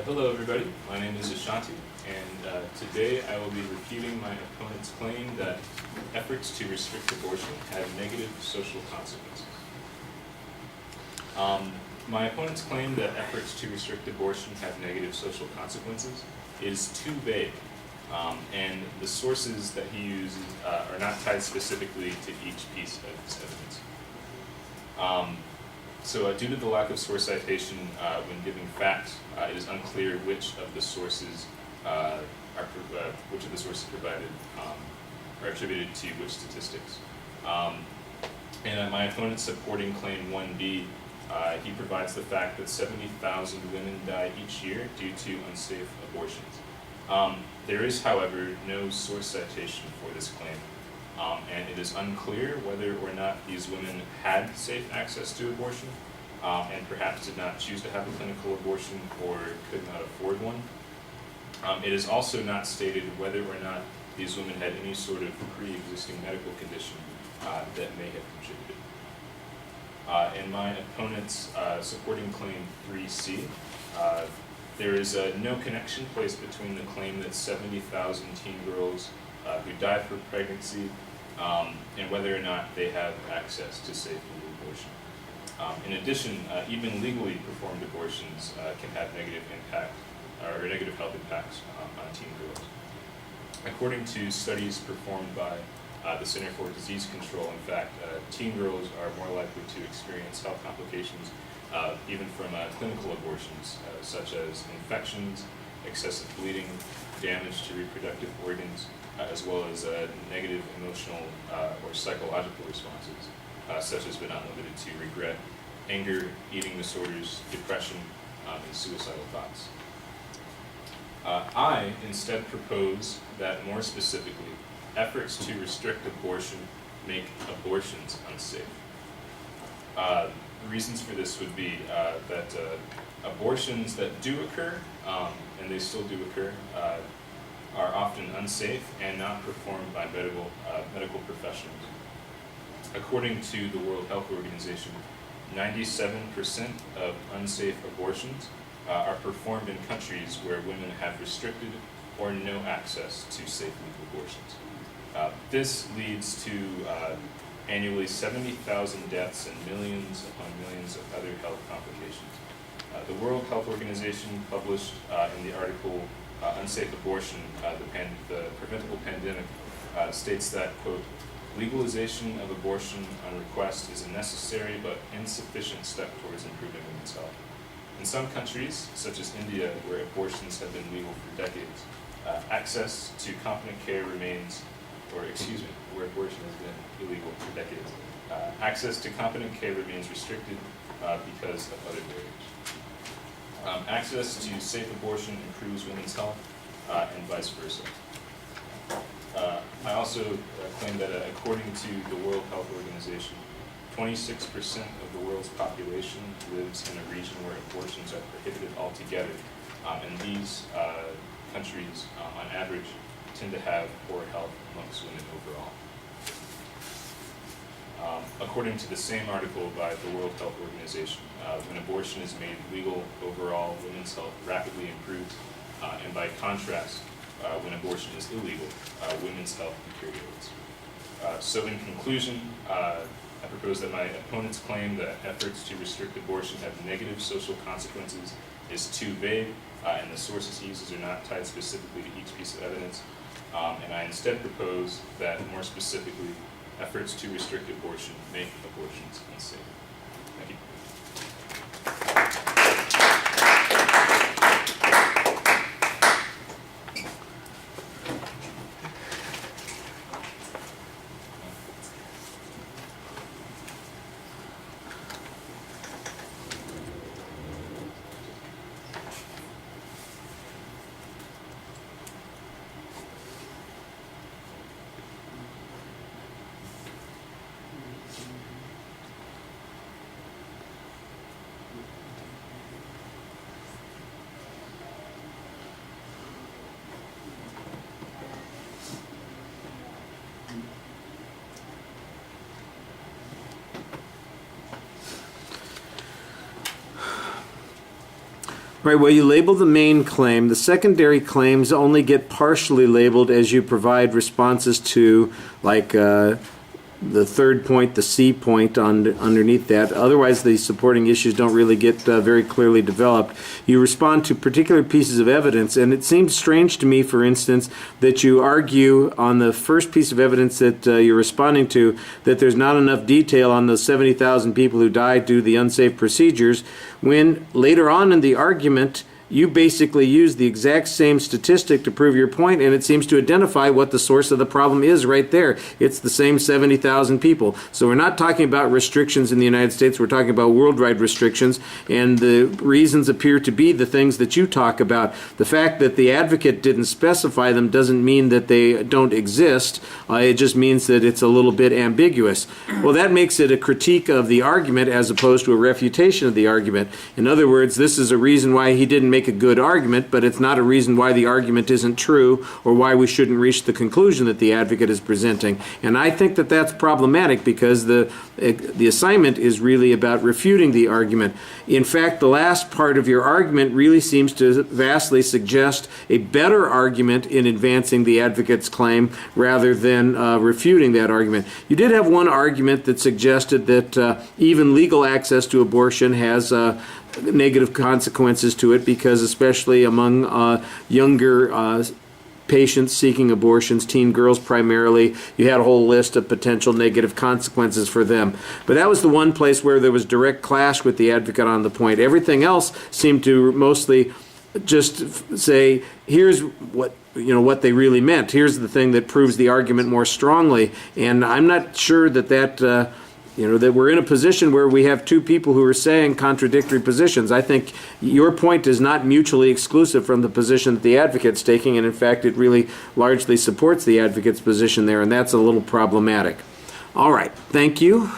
Hello everybody, my name is Ashanti, and today I will be refuting my opponent's claim that efforts to restrict abortion have negative social consequences. My opponent's claim that efforts to restrict abortion have negative social consequences is too vague, and the sources that he uses are not tied specifically to each piece of his evidence. So due to the lack of source citation when giving facts, it is unclear which of the sources provided are attributed to which statistics. And my opponent's supporting claim 1B, he provides the fact that 70,000 women die each year due to unsafe abortions. There is, however, no source citation for this claim. And it is unclear whether or not these women had safe access to abortion, and perhaps did not choose to have a clinical abortion or could not afford one. It is also not stated whether or not these women had any sort of pre-existing medical condition that may have contributed. In my opponent's supporting claim 3C, there is no connection placed between the claim that 70,000 teen girls who die for pregnancy and whether or not they have access to safe legal abortion. In addition, even legally performed abortions can have negative impact or negative health impacts on teen girls. According to studies performed by the Center for Disease Control, in fact, teen girls are more likely to experience health complications even from clinical abortions, such as infections, excessive bleeding, damage to reproductive organs, as well as negative emotional or psychological responses, such as but not limited to regret, anger, eating disorders, depression, and suicidal thoughts. I instead propose that, more specifically, efforts to restrict abortion make abortions unsafe. The reasons for this would be that abortions that do occur, and they still do occur, are often unsafe and not performed by medical professionals. According to the World Health Organization, 97% of unsafe abortions are performed in countries where women have restricted or no access to safe legal abortions. This leads to annually 70,000 deaths and millions upon millions of other health complications. The World Health Organization published in the article Unsafe Abortion, the Preventable Pandemic, states that, quote, legalization of abortion on request is a necessary but insufficient step towards improving women's health. In some countries, such as India, where abortions have been legal for decades, access to competent care remains, where abortion has been illegal for decades, access to competent care remains restricted because of other barriers. Access to safe abortion improves women's health and vice versa. I also claim that according to the World Health Organization, 26% of the world's population lives in a region where abortions are prohibited altogether, and these countries, on average, tend to have poor health amongst women overall. According to the same article by the World Health Organization, when abortion is made legal overall, women's health rapidly improves, and by contrast, when abortion is illegal, women's health deteriorates. So in conclusion, I propose that my opponent's claim that efforts to restrict abortion have negative social consequences is too vague, and the sources he uses are not tied specifically to each piece of evidence. And I instead propose that, more specifically, efforts to restrict abortion make abortions unsafe. Thank you. Right, well, you label the main claim. The secondary claims only get partially labeled as you provide responses to, like, the third point, the C point underneath that. Otherwise, the supporting issues don't really get very clearly developed. You respond to particular pieces of evidence, and it seems strange to me, for instance, that you argue on the first piece of evidence that you're responding to that there's not enough detail on the 70,000 people who died due to the unsafe procedures, when later on in the argument, you basically use the exact same statistic to prove your point, and it seems to identify what the source of the problem is right there. It's the same 70,000 people. So we're not talking about restrictions in the United States, we're talking about worldwide restrictions, and the reasons appear to be the things that you talk about. The fact that the advocate didn't specify them doesn't mean that they don't exist. It just means that it's a little bit ambiguous. Well, that makes it a critique of the argument as opposed to a refutation of the argument. In other words, this is a reason why he didn't make a good argument, but it's not a reason why the argument isn't true or why we shouldn't reach the conclusion that the advocate is presenting. And I think that that's problematic because the assignment is really about refuting the argument. In fact, the last part of your argument really seems to vastly suggest a better argument in advancing the advocate's claim rather than refuting that argument. You did have one argument that suggested that even legal access to abortion has negative consequences to it because especially among younger patients seeking abortions, teen girls primarily, you had a whole list of potential negative consequences for them. But that was the one place where there was direct clash with the advocate on the point. Everything else seemed to mostly just say, here's what they really meant. Here's the thing that proves the argument more strongly. And I'm not sure that that we're in a position where we have two people who are saying contradictory positions. I think your point is not mutually exclusive from the position that the advocate's taking, and in fact, it really largely supports the advocate's position there, and that's a little problematic. All right, thank you.